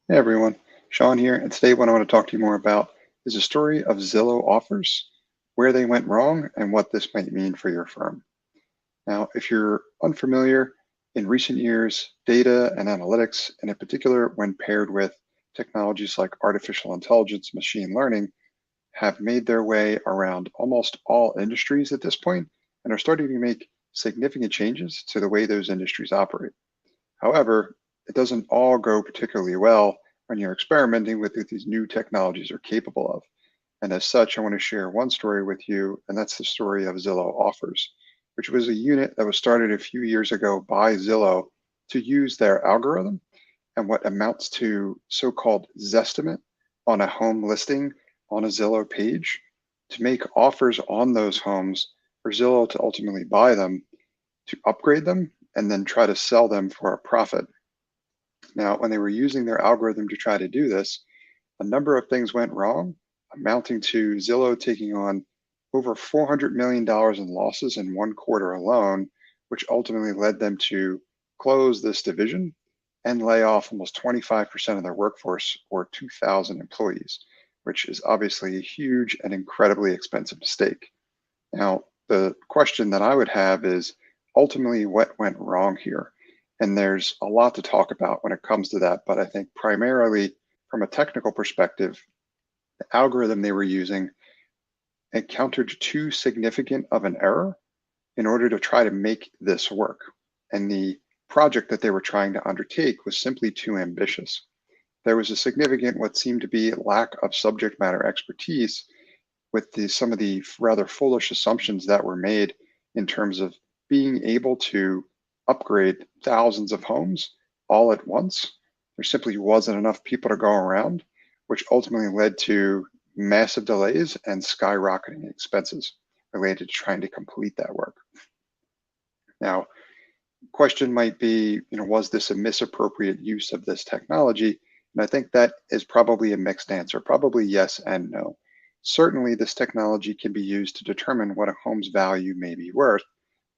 Hey everyone, Sean here, and today what I want to talk to you more about is a story of Zillow Offers, where they went wrong and what this might mean for your firm. Now, if you're unfamiliar, in recent years, data and analytics, and in particular when paired with technologies like artificial intelligence, machine learning, have made their way around almost all industries at this point and are starting to make significant changes to the way those industries operate. However, it doesn't all go particularly well when you're experimenting with what these new technologies are capable of. And as such, I want to share one story with you, and that's the story of Zillow Offers, which was a unit that was started a few years ago by Zillow to use their algorithm and what amounts to so-called Zestimate on a home listing on a Zillow page to make offers on those homes for Zillow to ultimately buy them, to upgrade them, and then try to sell them for a profit. Now, when they were using their algorithm to try to do this, a number of things went wrong, amounting to Zillow taking on over $400 million in losses in one quarter alone, which ultimately led them to close this division and lay off almost 25% of their workforce, or 2,000 employees, which is obviously a huge and incredibly expensive mistake. Now, the question that I would have is ultimately what went wrong here? And there's a lot to talk about when it comes to that. But I think primarily from a technical perspective, the algorithm they were using encountered too significant of an error in order to try to make this work. And the project that they were trying to undertake was simply too ambitious. There was a significant, what seemed to be lack of subject matter expertise with some of the rather foolish assumptions that were made in terms of being able to upgrade thousands of homes all at once. There simply wasn't enough people to go around, which ultimately led to massive delays and skyrocketing expenses related to trying to complete that work. Now, question might be, was this a misappropriate use of this technology? And I think that is probably a mixed answer, probably yes and no. Certainly, this technology can be used to determine what a home's value may be worth,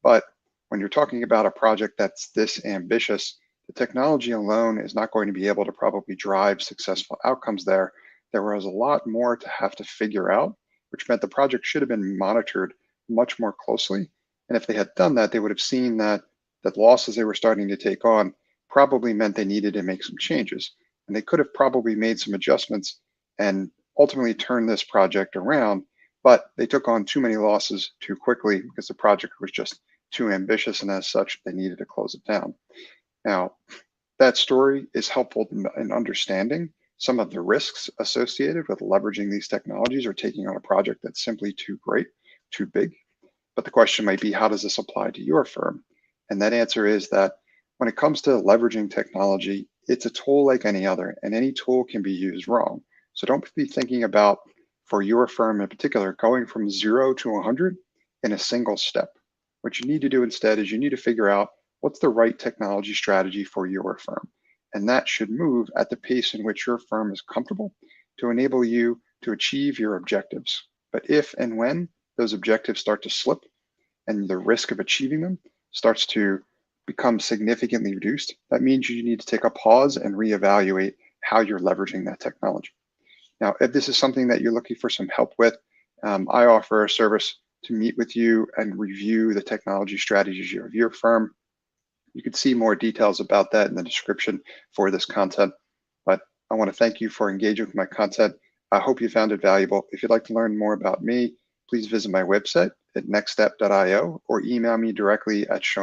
but when you're talking about a project that's this ambitious, the technology alone is not going to be able to probably drive successful outcomes there. There was a lot more to have to figure out, which meant the project should have been monitored much more closely. And if they had done that, they would have seen that the losses they were starting to take on probably meant they needed to make some changes. And they could have probably made some adjustments and ultimately turned this project around, but they took on too many losses too quickly because the project was just too ambitious, and as such, they needed to close it down. Now, that story is helpful in understanding some of the risks associated with leveraging these technologies or taking on a project that's simply too great, too big. But the question might be, how does this apply to your firm? And that answer is that when it comes to leveraging technology, it's a tool like any other, and any tool can be used wrong. So don't be thinking about, for your firm in particular, going from 0 to 100 in a single step. What you need to do instead is you need to figure out what's the right technology strategy for your firm. And that should move at the pace in which your firm is comfortable to enable you to achieve your objectives. But if and when those objectives start to slip and the risk of achieving them starts to become significantly reduced, that means you need to take a pause and reevaluate how you're leveraging that technology. Now, if this is something that you're looking for some help with, I offer a service to meet with you and review the technology strategies of your firm. You can see more details about that in the description for this content. But I want to thank you for engaging with my content. I hope you found it valuable. If you'd like to learn more about me, please visit my website at nextstep.io or email me directly at Sean